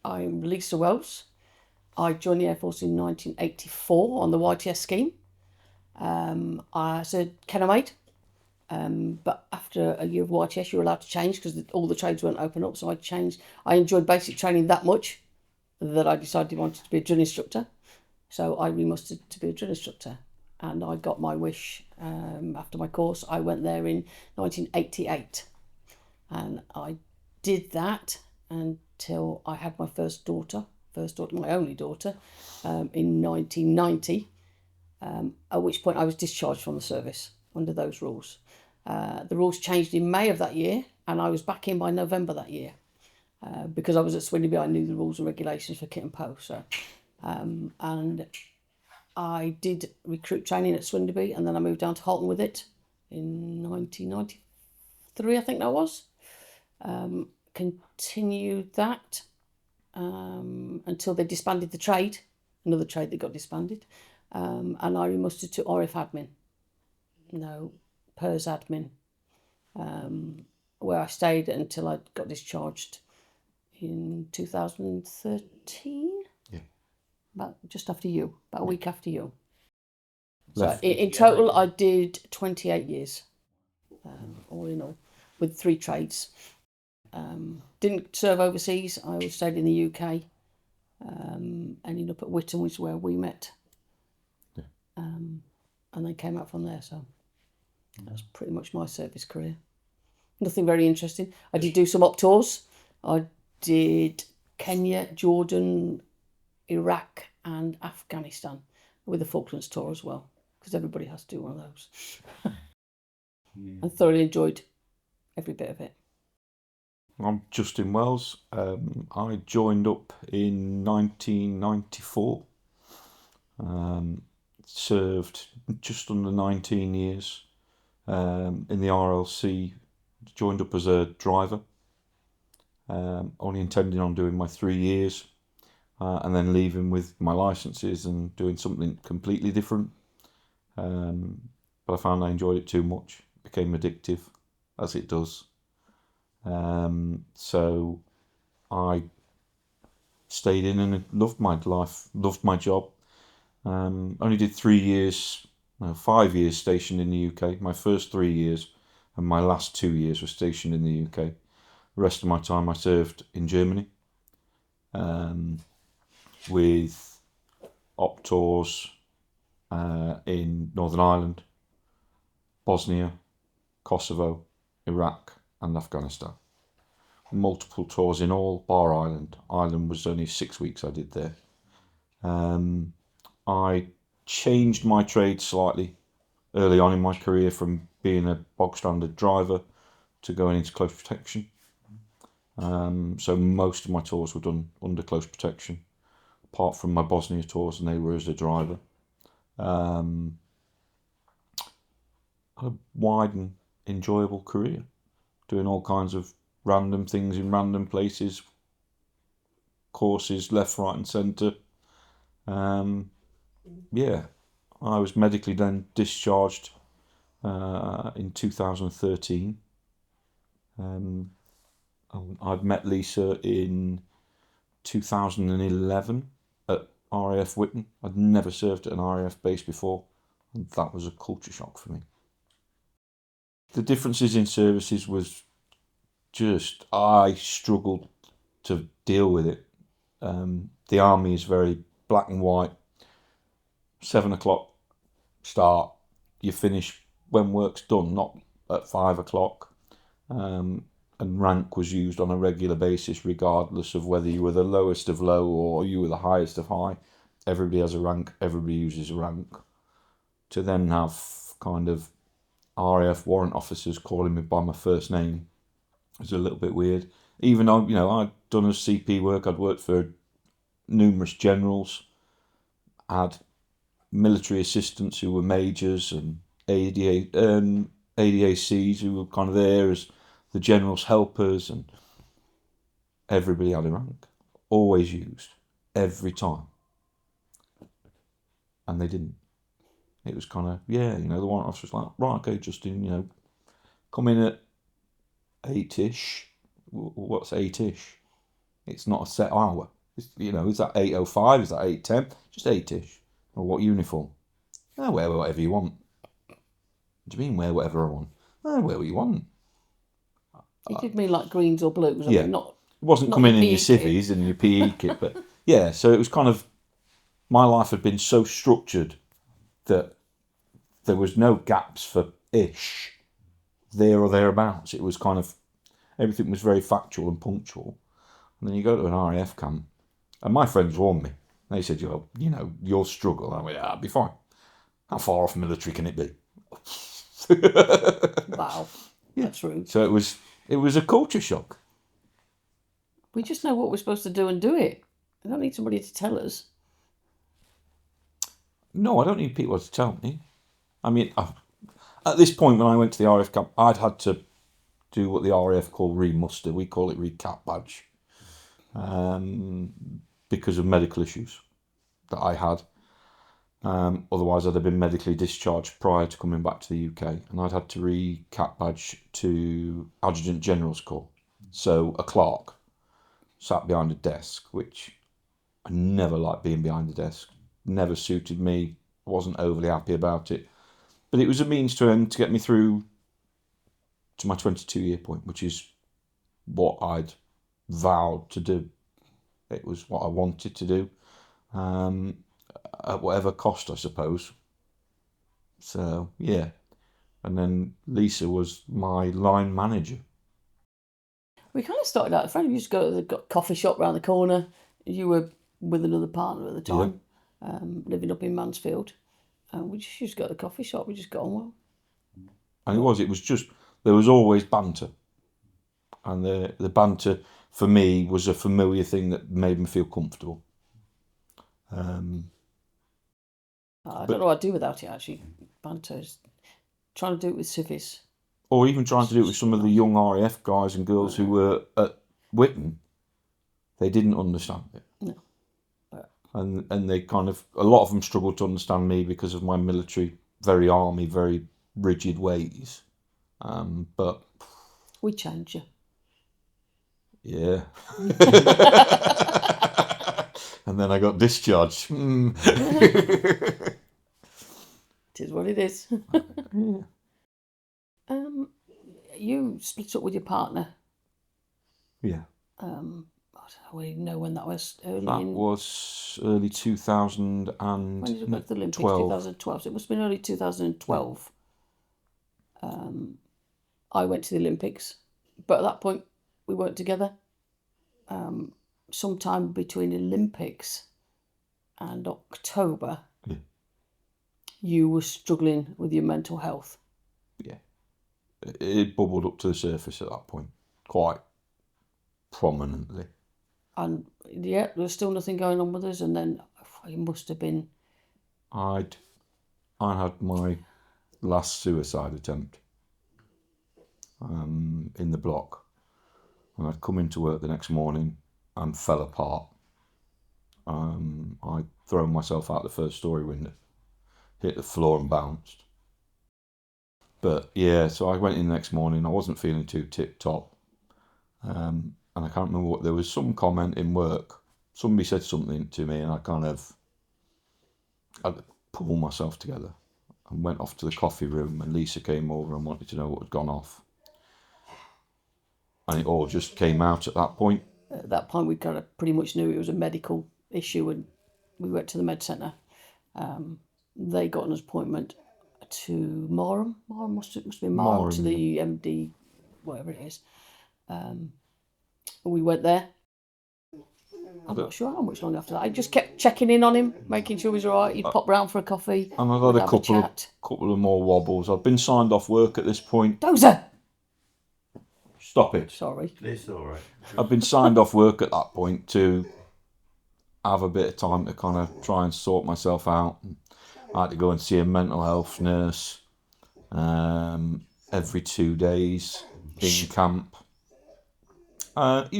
I'm Lisa Wells. I joined the Air Force in 1984 on the YTS scheme. I was a kennel maid, but after a year of YTS, you were allowed to change because all the trades weren't open up. So I changed. I enjoyed basic training that much that I decided I wanted to be a drill instructor. So I remustered to be a drill instructor, and I got my wish after my course. I went there in 1988, and I did that until I had my first daughter, my only daughter, in 1990, at which point I was discharged from the service under those rules. The rules changed in May of that year, and I was back in by November that year. Because I was at Swindon, I knew the rules and regulations for kit and post. So, and I did recruit training at Swindon, and then I moved down to Halton with it in 1993, I think that was. Continued that until they disbanded the trade, another trade that got disbanded, and I remustered to RF admin, PERS admin, where I stayed until I got discharged in 2013. Yeah. About a week after you. So in total, I did 28 years, all in all, with 3 trades. Didn't serve overseas. I stayed in the UK. Ended up at Whitton, which is where we met. Yeah. And then came out from there. So that's pretty much my service career. Nothing very interesting. I did do some op tours. I did Kenya, Jordan, Iraq, and Afghanistan with the Falklands tour as well, because everybody has to do one of those. And thoroughly enjoyed every bit of it. I'm Justin Wells. I joined up in 1994. Served just under 19 years in the RLC. Joined up as a driver. Only intending on doing my 3 years and then leaving with my licenses and doing something completely different. But I found I enjoyed it too much. It became addictive, as it does. So I stayed in and loved my life, loved my job. Only did 3 years, 5 years stationed in the UK. My first 3 years and my last 2 years were stationed in the UK. The rest of my time I served in Germany with op tours in Northern Ireland, Bosnia, Kosovo, Iraq and Afghanistan. Multiple tours in all, bar Ireland. Ireland was only 6 weeks I did there. I changed my trade slightly early on in my career from being a bog standard driver to going into close protection. So most of my tours were done under close protection, apart from my Bosnia tours, and they were as a driver. A wide and enjoyable career, doing all kinds of random things in random places, courses left, right and centre. I was medically then discharged in 2013. I'd met Lisa in 2011 at RAF Whitton. I'd never served at an RAF base before, and that was a culture shock for me. The differences in services was just, I struggled to deal with it. The army is very black and white. 7 o'clock start, you finish when work's done, not at 5 o'clock. And rank was used on a regular basis, regardless of whether you were the lowest of low or you were the highest of high. Everybody has a rank, everybody uses a rank. To then have kind of RAF warrant officers calling me by my first name was a little bit weird. Even though, I'd done a CP work, I'd worked for numerous generals, had military assistants who were majors and ADACs who were kind of there as the general's helpers, and everybody had a rank, always used, every time. And they didn't. It was kind of, the warrant officer was like, right, okay, Justin, come in at 8-ish. What's 8-ish? It's not a set hour. It's, is that 8:05? Is that 8:10? Just 8ish. Or what uniform? I wear whatever you want. What do you mean wear whatever I want? I wear what you want. He did mean like greens or blues. I Yeah. mean, not. It wasn't Not coming your in your PE kit. civvies and your PE kit, but yeah, so it was kind of, my life had been so structured that there was no gaps for ish, there or thereabouts. It was kind of, everything was very factual and punctual. And then you go to an RAF camp, and my friends warned me. They said, you'll struggle. I went, yeah, I'll be fine. How far off military can it be? Wow, that's rude. So it was a culture shock. We just know what we're supposed to do and do it. We don't need somebody to tell us. No, I don't need people to tell me. I mean, at this point when I went to the RAF camp, I'd had to do what the RAF call remuster. We call it recap badge, because of medical issues that I had. Otherwise, I'd have been medically discharged prior to coming back to the UK, and I'd had to recap badge to Adjutant General's Corps. So a clerk sat behind a desk, which I never liked being behind the desk. Never suited me. Wasn't overly happy about it. But it was a means to end to get me through to my 22-year point, which is what I'd vowed to do. It was what I wanted to do, at whatever cost, I suppose. So, yeah. And then Lisa was my line manager. We kind of started out. A friend used to go to the coffee shop round the corner. You were with another partner at the time, living up in Mansfield. We just used to go to the coffee shop. We just got on well. And it was just, there was always banter. And the banter, for me, was a familiar thing that made me feel comfortable. I don't know what I'd do without it, actually. Banter. Trying to do it with civvies. Or even trying to do it with some of the young RAF guys and girls who were at Whitton. They didn't understand it. No. And they kind of, a lot of them struggled to understand me because of my military, very army, very rigid ways. But we changed you. Yeah. And then I got discharged. It is what it is. Yeah. You split up with your partner. Yeah. I don't really know when that was. Was early 2012. When did you go to the Olympics? 2012. So it must have been early 2012. I went to the Olympics, but at that point we weren't together. Sometime between Olympics and October, you were struggling with your mental health. Yeah. It bubbled up to the surface at that point, quite prominently. And yeah, there was still nothing going on with us, and then it must have been. I had my last suicide attempt in the block, and I'd come into work the next morning and fell apart. I'd thrown myself out the first story window, hit the floor and bounced. But yeah, so I went in the next morning. I wasn't feeling too tip-top. And I can't remember what, there was some comment in work. Somebody said something to me and I pulled myself together and went off to the coffee room, and Lisa came over and wanted to know what had gone off. And it all just came out at that point. At that point, we kind of pretty much knew it was a medical issue, and we went to the med centre. They got an appointment to Marham. Marham must have been Marham to the MD, whatever it is. We went there. I'm not sure how much long after that. I just kept checking in on him, making sure he was all right. He'd pop round for a coffee. And I've had a couple of more wobbles. I've been signed off work at this point. Dozer! Stop it. Sorry. It's all right. I've been signed off work at that point to have a bit of time to kind of try and sort myself out. I had to go and see a mental health nurse every 2 days in camp. At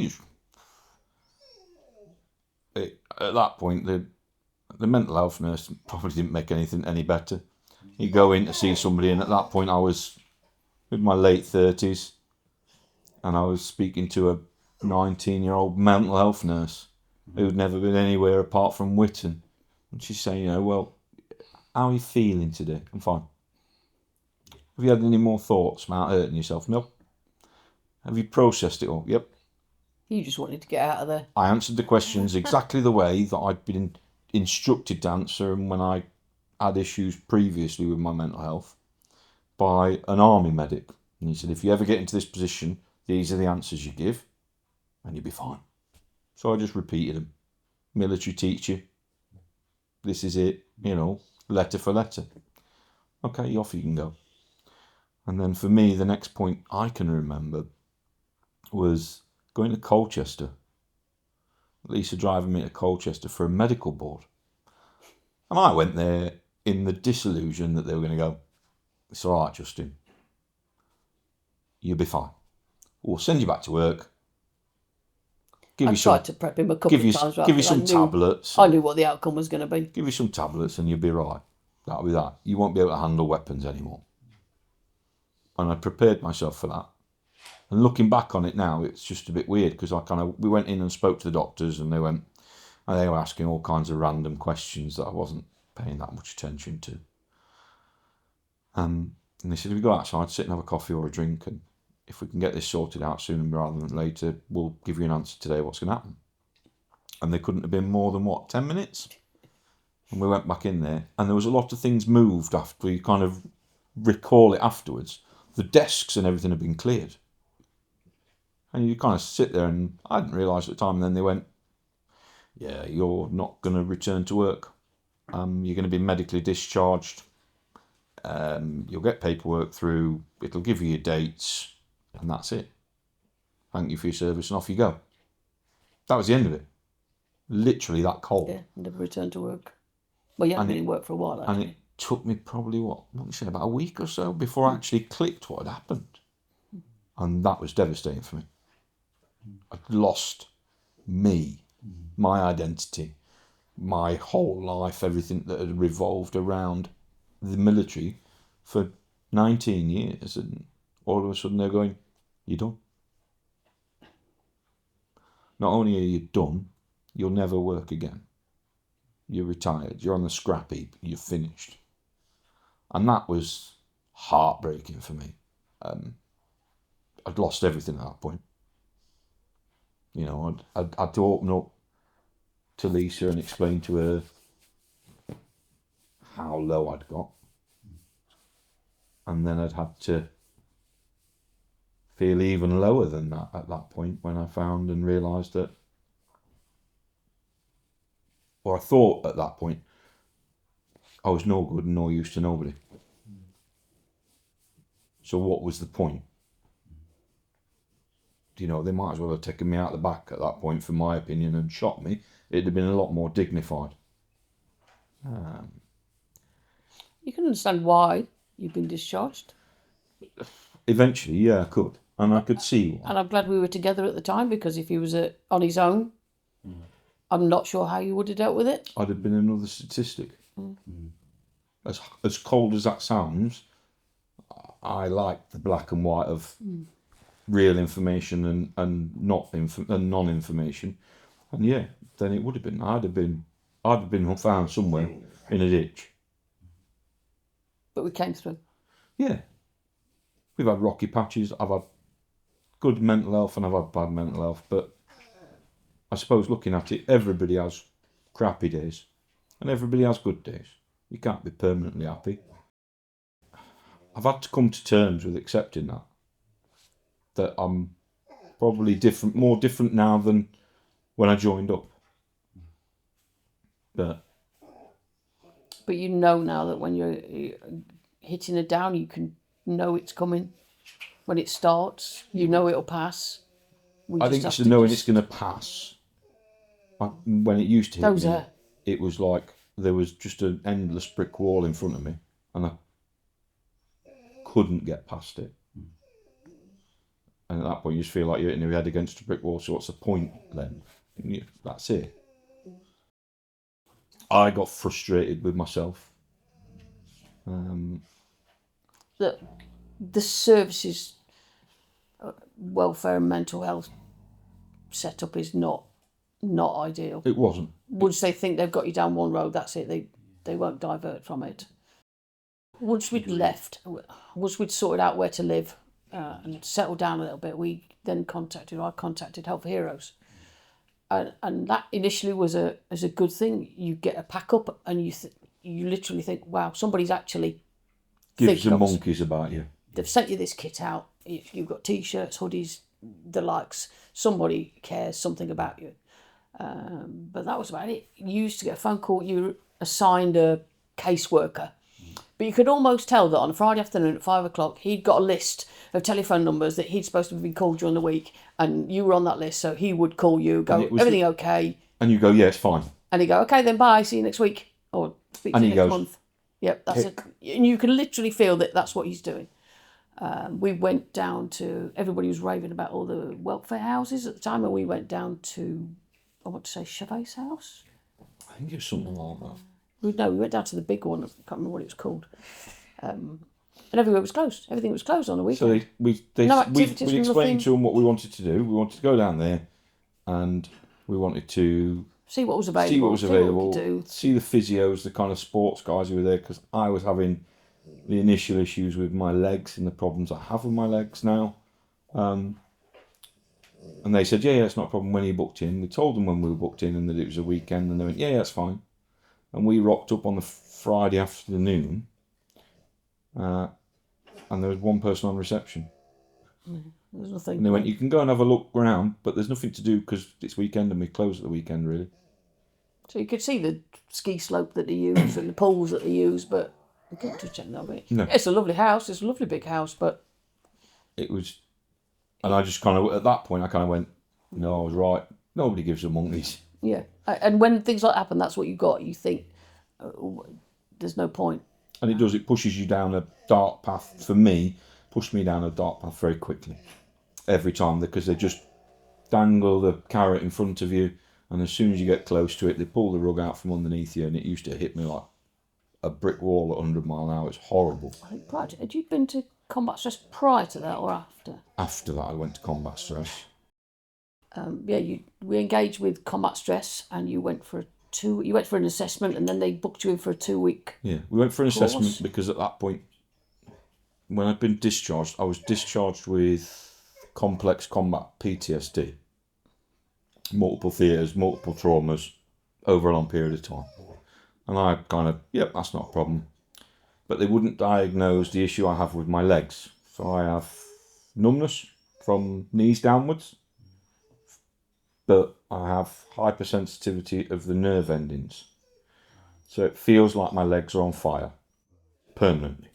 that point, the mental health nurse probably didn't make anything any better. You go in to see somebody, and at that point I was in my late 30s, and I was speaking to a 19-year-old mental health nurse who'd never been anywhere apart from Whitton. And she's saying, well, how are you feeling today? I'm fine. Have you had any more thoughts about hurting yourself? No. Have you processed it all? Yep. You just wanted to get out of there. I answered the questions exactly the way that I'd been instructed to answer them when I had issues previously with my mental health by an army medic. And he said, if you ever get into this position, these are the answers you give and you'll be fine. So I just repeated them. Military teacher, this is it, letter for letter. Okay, off you can go. And then for me, the next point I can remember was going to Colchester. Lisa driving me to Colchester for a medical board. And I went there in the disillusion that they were going to go, it's all right, Justin. You'll be fine. We'll send you back to work. I tried to prep him a couple of times. Give you some tablets. I knew what the outcome was going to be. Give you some tablets and you'll be right. That'll be that. You won't be able to handle weapons anymore. And I prepared myself for that. And looking back on it now, it's just a bit weird because we went in and spoke to the doctors and they were asking all kinds of random questions that I wasn't paying that much attention to. And they said, if we go outside, sit and have a coffee or a drink, and if we can get this sorted out sooner rather than later, we'll give you an answer today what's going to happen. And they couldn't have been more than, 10 minutes? And we went back in there, and there was a lot of things moved after you kind of recall it afterwards. The desks and everything had been cleared. And you kind of sit there, and I didn't realise at the time, and then they went, yeah, you're not going to return to work. You're going to be medically discharged. You'll get paperwork through, it'll give you your dates, and that's it. Thank you for your service, and off you go. That was the end of it. Literally that cold. Yeah, never returned to work. Well, you hadn't been in work for a while, actually. And it took me probably, about a week or so before I actually clicked what had happened. And that was devastating for me. I'd lost me, my identity, my whole life, everything that had revolved around the military for 19 years. And all of a sudden they're going, you're done. Not only are you done, you'll never work again. You're retired. You're on the scrap heap. You're finished. And that was heartbreaking for me. I'd lost everything at that point. I'd had to open up to Lisa and explain to her how low I'd got. And then I'd had to feel even lower than that at that point when I found and realised that, or I thought at that point, I was no good and no use to nobody. So what was the point? They might as well have taken me out the back at that point, for my opinion, and shot me. It'd have been a lot more dignified. You can understand why you've been discharged. Eventually, yeah, I could. And I could see why. And I'm glad we were together at the time, because if he was on his own, I'm not sure how you would have dealt with it. I'd have been another statistic. As cold as that sounds, I like the black and white of real information and non-information. And yeah, then it would have been. I'd have been found somewhere in a ditch. But we came through. Yeah. We've had rocky patches. I've had good mental health and I've had bad mental health. But I suppose looking at it, everybody has crappy days and everybody has good days. You can't be permanently happy. I've had to come to terms with accepting that I'm probably more different now than when I joined up. But you know now that when you're hitting a down, you can know it's coming. When it starts, you know it'll pass. I think it's knowing it's going to pass. When it used to hit me, it was like there was just an endless brick wall in front of me and I couldn't get past it. And at that point you just feel like you're hitting your head against a brick wall, so what's the point then? That's it. I got frustrated with myself. The services, welfare and mental health setup is not ideal. It wasn't. Once they think they've got you down one road, that's it. They won't divert from it. Once we'd left, once we'd sorted out where to live and settled down a little bit, I contacted Help for Heroes. And that initially was a good thing. You get a pack up and you literally think, wow, somebody's actually gives the monkeys about you. They've sent you this kit out. You've got t-shirts, hoodies, the likes. Somebody cares something about you. But that was about it. You used to get a phone call. You were assigned a caseworker. But you could almost tell that on a Friday afternoon at 5 o'clock, he'd got a list of telephone numbers that he'd supposed to have been called during the week, and you were on that list, so he would call you, go, everything okay? And you go, yeah, it's fine. And he'd go, okay, then bye, see you next week, or speak to you next month. Yep, that's it. And you can literally feel that that's what he's doing. We went down to, everybody was raving about all the welfare houses at the time, and we went down to, I want to say Chevet's house? I think it was something like that. No, we went down to the big one. I can't remember what it was called. And everywhere was closed. Everything was closed on the weekend. So we explained to them what we wanted to do. We wanted to go down there, and we wanted to see what was available. See the physios, the kind of sports guys who were there, because I was having the initial issues with my legs and the problems I have with my legs now. And they said, yeah, it's not a problem when you booked in. We told them when we were booked in and that it was a weekend, and they went, yeah, that's fine. And we rocked up on the Friday afternoon, and there was one person on reception. There's nothing. And they went, you can go and have a look around, but there's nothing to do because it's weekend and we close at the weekend, really. So you could see the ski slope that they use and the pools that they use, but you couldn't touch any of it. No. It's a lovely house. It's a lovely big house, but... It was... And I just kind of, at that point, I kind of went, no, I was right. Nobody gives a monkeys. Yeah. And when things like that happen, that's what you got. You think, there's no point. And it does. It pushes you down a dark path. For me, pushed me down a dark path very quickly. Every time, because they just dangle the carrot in front of you, and as soon as you get close to it, they pull the rug out from underneath you, and it used to hit me like a brick wall at 100 mile an hour. It's horrible. Had you been to combat stress prior to that or after? After that, I went to combat stress. We engaged with combat stress, and you went for an assessment, and then they booked you in for a 2-week. Yeah, we went for an assessment because at that point, when I'd been discharged, I was discharged with complex combat PTSD, multiple theatres, multiple traumas over a long period of time, and I kind of, that's not a problem, but they wouldn't diagnose the issue I have with my legs. So I have numbness from knees downwards. But I have hypersensitivity of the nerve endings. So it feels like my legs are on fire, permanently.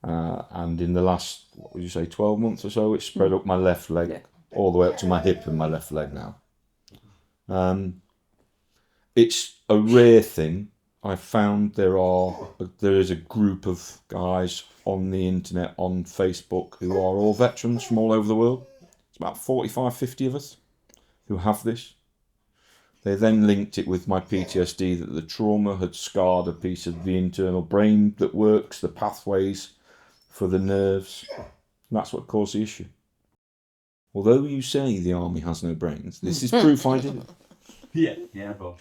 And in the last, 12 months or so, it's spread up my left leg, all the way up to my hip and my left leg now. It's a rare thing. I found there is a group of guys on the internet, on Facebook, who are all veterans from all over the world. About 45, 50 of us who have this. They then linked it with my PTSD, that the trauma had scarred a piece of the internal brain that works, the pathways for the nerves. And that's what caused the issue. Although you say the army has no brains, this is proof I did it. Yeah, but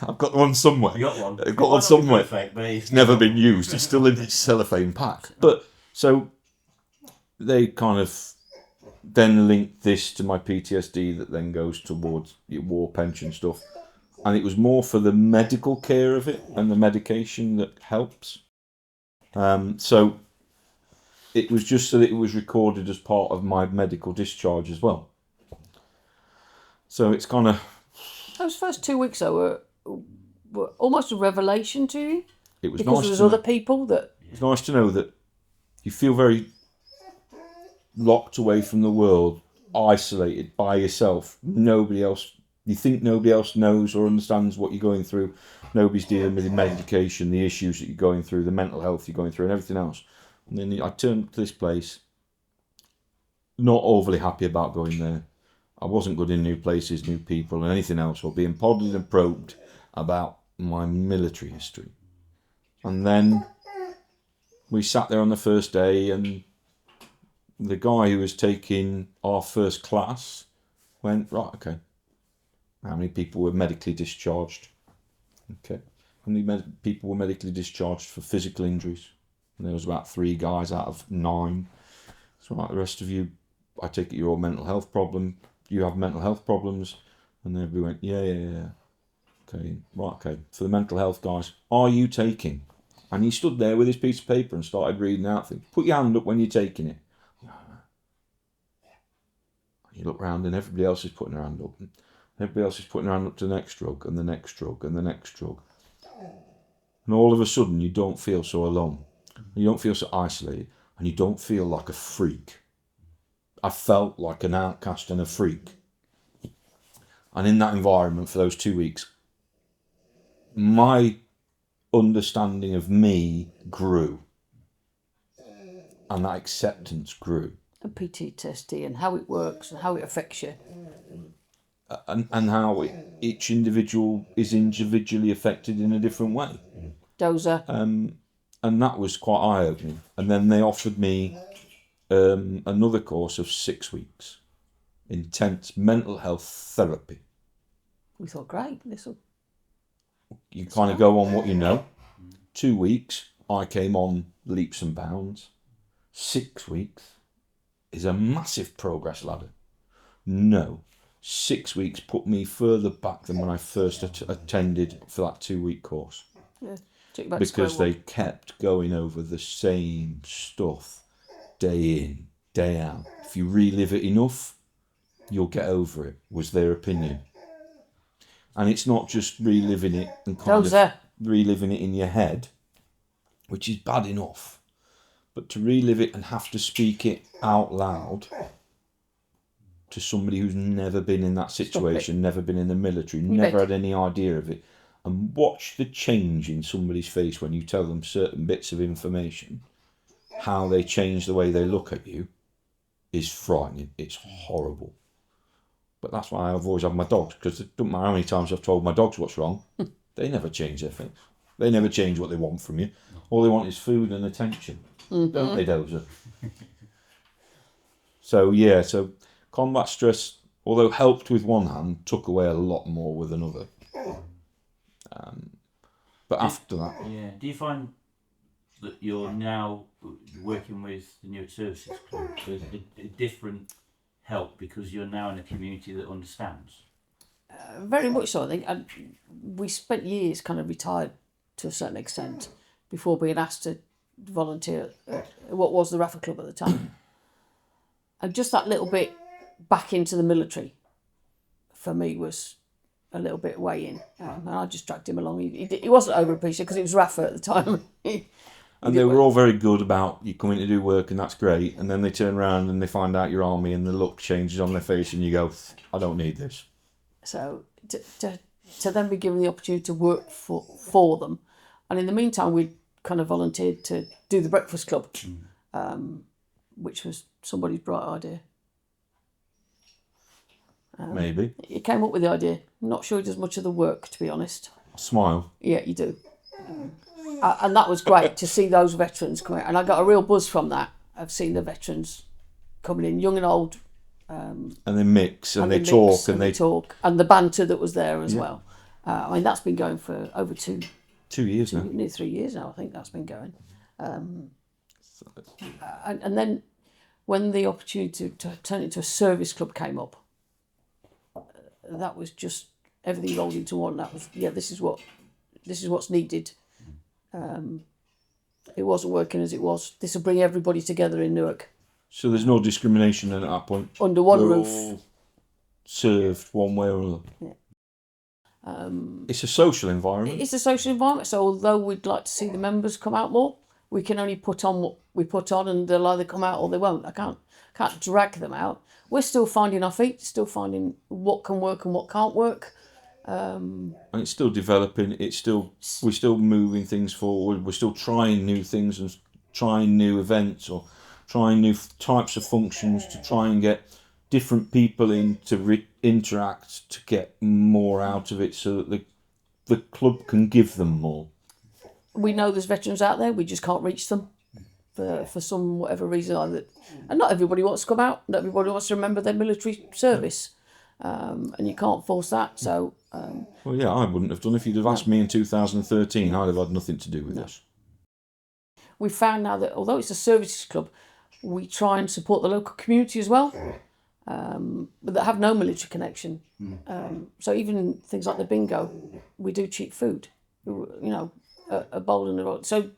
I've got one somewhere. You got one. I've got one somewhere. Perfect, it's never been used. It's still in this cellophane pack. But so they kind of then linked this to my PTSD that then goes towards your war pension stuff. And it was more for the medical care of it and the medication that helps. So it was just so that it was recorded as part of my medical discharge as well. So it's kind of... Those first 2 weeks, though, were almost a revelation to you. It was because nice there's other people that... It's nice to know that you feel very locked away from the world, isolated by yourself. Nobody else, you think nobody else knows or understands what you're going through. Nobody's dealing with the medication, the issues that you're going through, the mental health you're going through, and everything else. And then I turned to this place, not overly happy about going there. I wasn't good in new places, new people, and anything else, or being prodded and probed about my military history. And then we sat there on the first day, and the guy who was taking our first class Went, right, okay. How many people were medically discharged? Okay. How many people were medically discharged for physical injuries? And there was about 3 guys out of 9. So right, the rest of you, I take it you're all mental health problem. You have mental health problems. And then everybody went, yeah. Okay, right, okay. For the mental health guys, are you taking? And he stood there with his piece of paper and started reading out things. Put your hand up when you're taking it. You look round and everybody else is putting their hand up. Everybody else is putting their hand up to the next drug and the next drug and the next drug. And all of a sudden you don't feel so alone. You don't feel so isolated. And you don't feel like a freak. I felt like an outcast and a freak. And in that environment for those 2 weeks, my understanding of me grew. And that acceptance grew. And PTSD and how it works and how it affects you. And how each individual is individually affected in a different way. Dozer. And that was quite eye-opening. And then they offered me another course of 6 weeks. Intense mental health therapy. We thought, great, this'll... You kind of go on what you know. 2 weeks, I came on leaps and bounds. 6 weeks is a massive progress ladder. No. 6 weeks put me further back than when I first attended for that 2-week course. Yeah. Because they kept going over the same stuff day in, day out. If you relive it enough, you'll get over it, was their opinion. And it's not just reliving it and reliving it in your head, which is bad enough. But to relive it and have to speak it out loud to somebody who's never been in that situation, never been in the military, never had any idea of it, and watch the change in somebody's face when you tell them certain bits of information, how they change the way they look at you, is frightening. It's horrible. But that's why I've always had my dogs, because it doesn't matter how many times I've told my dogs what's wrong, they never change their things. They never change what they want from you. All they want is food and attention. Mm-hmm. Don't they, Dozer? So combat stress, although helped with one hand, took away a lot more with another. But after that... Yeah. Do you find that you're now working with the Newark Services Club with a different help because you're now in a community that understands? Very much so, I think. And we spent years kind of retired to a certain extent before being asked to volunteer at what was the Rafa Club at the time. And just that little bit back into the military for me was a little bit way in. And I just dragged him along. He wasn't overappreciated because it was Rafa at the time. And they were all very good about you coming to do work and that's great. And then they turn around and they find out you're army and the look changes on their face and you go, I don't need this. So to then be given the opportunity to work for them. And in the meantime, we kind of volunteered to do the breakfast club, which was somebody's bright idea. Maybe. He came up with the idea. I'm not sure he does much of the work, to be honest. Smile. Yeah, you do. And that was great to see those veterans come out. And I got a real buzz from that. I've seen the veterans coming in, young and old. And they mix and they talk. And the banter that was there as well. I mean, that's been going for over 2 years now. Nearly 3 years now, I think that's been going. And then when the opportunity to turn it into a service club came up, that was just everything rolled into one. That was, this is what's needed. It wasn't working as it was. This will bring everybody together in Newark. So there's no discrimination at that point? Under one roof. All served one way or another? Yeah. It's a social environment. It's a social environment. So although we'd like to see the members come out more, we can only put on what we put on and they'll either come out or they won't. I can't drag them out. We're still finding our feet, still finding what can work and what can't work. And it's still developing. We're still moving things forward. We're still trying new things and trying new events or trying new types of functions to try and get different people in to interact to get more out of it so that the club can give them more. We know there's veterans out there, we just can't reach them for some whatever reason. And not everybody wants to come out, not everybody wants to remember their military service. and you can't force that. So Well, yeah, I wouldn't have done. If you'd have asked me in 2013, I'd have had nothing to do with this. we found now that although it's a services club, we try and support the local community as well, but that have no military connection. So even things like the bingo, we do cheap food, a bowl and a roll. So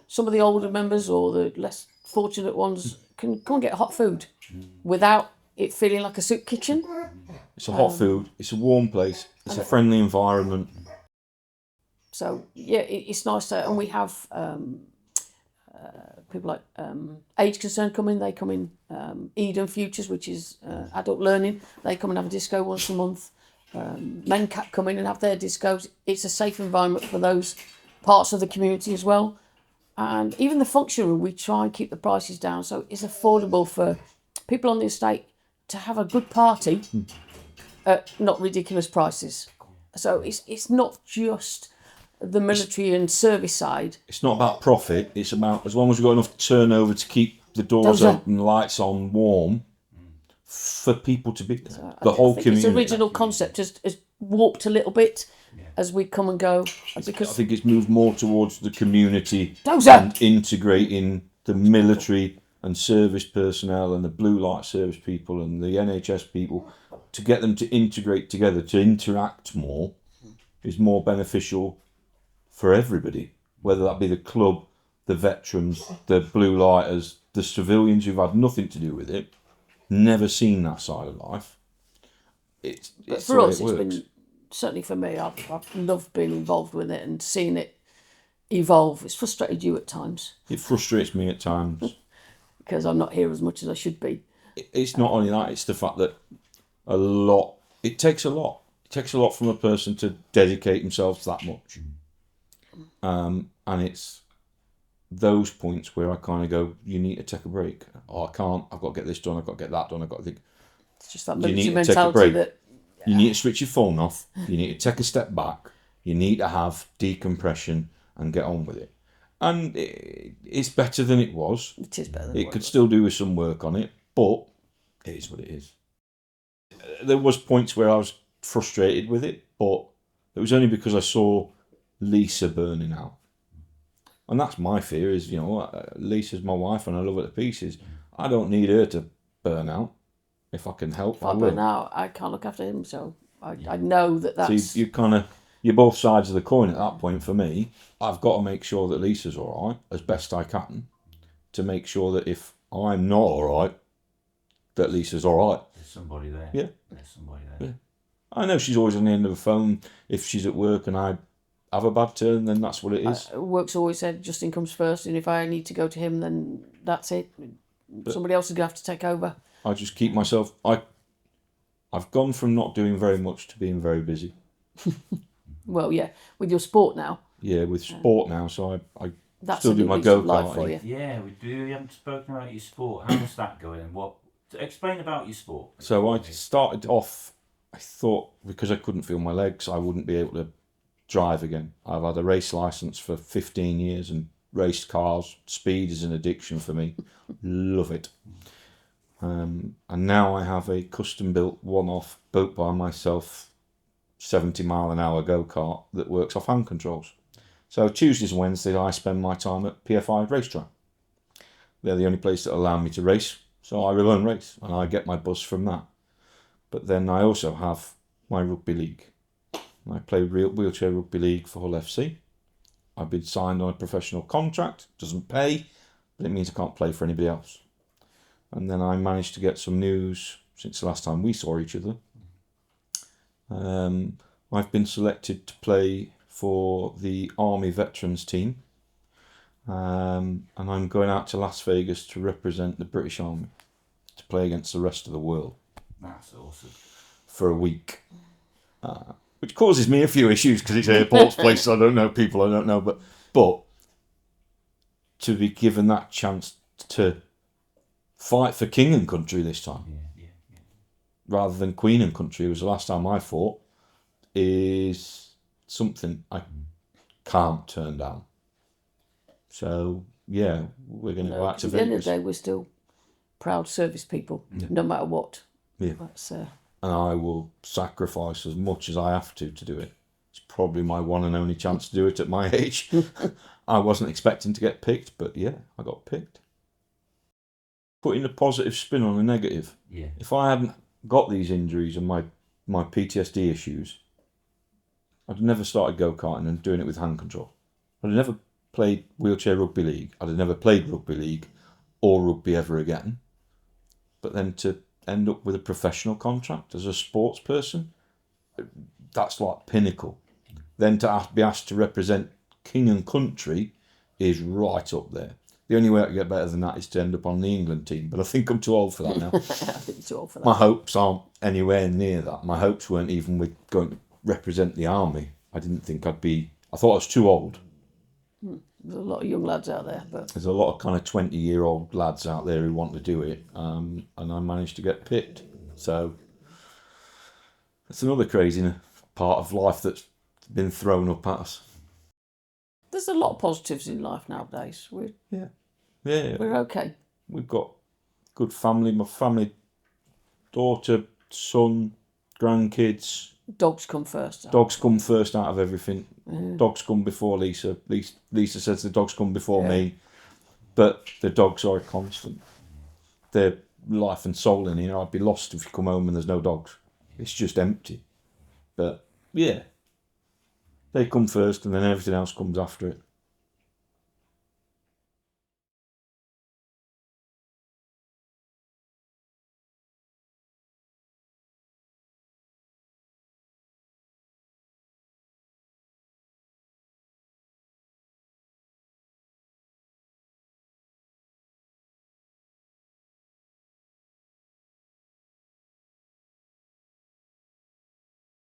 some of the older members or the less fortunate ones can come and get hot food without it feeling like a soup kitchen. It's a hot food. It's a warm place. It's a friendly environment. So yeah, it's nice to, and we have people like Age Concern come in. They come in, Eden Futures, which is adult learning. They come and have a disco once a month. MenCap come in and have their discos. It's a safe environment for those parts of the community as well. And even the function room, we try and keep the prices down so it's affordable for people on the estate to have a good party at not ridiculous prices. So it's not just the military and service side. It's not about profit. It's about, as long as we've got enough turnover to keep the doors open, lights on, warm, for people to be there. So the whole think community. Its original concept has warped a little bit as we come and go. Because I think it's moved more towards the community Dozer. and integrating the military and service personnel and the blue light service people and the NHS people to get them to integrate together, to interact more, is more beneficial for everybody, whether that be the club, the veterans, the blue lighters, the civilians who've had nothing to do with it, never seen that side of life. It's for the way us, it it's works. been, certainly for me, I've loved being involved with it and seeing it evolve. It's frustrated you at times It frustrates me at times. because I'm not here as much as I should be. It's not only that, it's the fact that it takes a lot. It takes a lot from a person to dedicate themselves that much. And it's those points where I kind of go, you need to take a break. Oh, I can't, I've got to get this done, I've got to get that done, I've got to think. It's just that You military need to take a mentality break. that You need to switch your phone off, you need to take a step back, you need to have decompression and get on with it. And it's better than it was. it is better than It could still do with some work on it, but it is what it is. There was points where I was frustrated with it, but it was only because I saw Lisa burning out. And that's my fear is, Lisa's my wife and I love her to pieces. I don't need her to burn out. If I can help, I will. But now I can't look after him, so I know that's... So you're both sides of the coin at that point for me. I've got to make sure that Lisa's all right, as best I can, to make sure that if I'm not all right, that Lisa's all right. There's somebody there. Yeah. There's somebody there. Yeah. I know she's always on the end of the phone. If she's at work and I have a bad turn, then that's what it is. Work's always said Justin comes first, and if I need to go to him, then that's it. Somebody else is going to have to take over. I just keep myself... I've gone from not doing very much to being very busy. Well, yeah, with your sport now. Yeah, with sport now, so I That's still a do new my lease of life go-karting. for you. Yeah, we haven't spoken about your sport. How's that going? And explain about your sport. So I started off, I thought because I couldn't feel my legs, I wouldn't be able to drive again. I've had a race licence for 15 years and raced cars. Speed is an addiction for me. Love it. And now I have a custom-built one-off, built by myself, 70-mile-an-hour go-kart that works off hand controls. So Tuesdays and Wednesdays I spend my time at PFI racetrack. They're the only place that allow me to race, so I will race and I get my buzz from that. But then I also have my rugby league. I play wheelchair rugby league for Hull FC. I've been signed on a professional contract, doesn't pay, but it means I can't play for anybody else. And then I managed to get some news since the last time we saw each other. I've been selected to play for the Army Veterans team. And I'm going out to Las Vegas to represent the British Army, to play against the rest of the world. That's awesome. For a week. Which causes me a few issues because it's airports, places I don't know, people I don't know. But to be given that chance to fight for king and country this time, Yeah. rather than queen and country, it was the last time I fought, is something I can't turn down. So, yeah, we're going to go out to At the end of Vegas. the day, we're still proud service people, no matter what. Yeah. That's and I will sacrifice as much as I have to do it. It's probably my one and only chance to do it at my age. I wasn't expecting to get picked, but yeah, I got picked. Putting a positive spin on a negative. Yeah. If I hadn't got these injuries and my PTSD issues, I'd have never started go-karting and doing it with hand control. I'd have never played wheelchair rugby league. I'd have never played rugby league or rugby ever again. But then to end up with a professional contract as a sports person, that's like pinnacle. Then to be asked to represent king and country is right up there. The only way I could get better than that is to end up on the England team, but I think I'm too old for that now. I think too old for that. My hopes aren't anywhere near that. My hopes weren't even with going to represent the army. I didn't think I'd be... I thought I was too old. There's a lot of young lads out there, but There's a lot of kind of 20-year-old lads out there who want to do it, and I managed to get picked. So it's another crazy part of life that's been thrown up at us. there's a lot of positives in life nowadays. Yeah. We're okay. We've got good family. My family, daughter, son, grandkids. Dogs come first. Dogs come first out of everything. Dogs come before Lisa. Lisa says the dogs come before me. But the dogs are a constant. They're life and soul in here. I'd be lost if you come home and there's no dogs. It's just empty. But yeah, they come first and then everything else comes after it.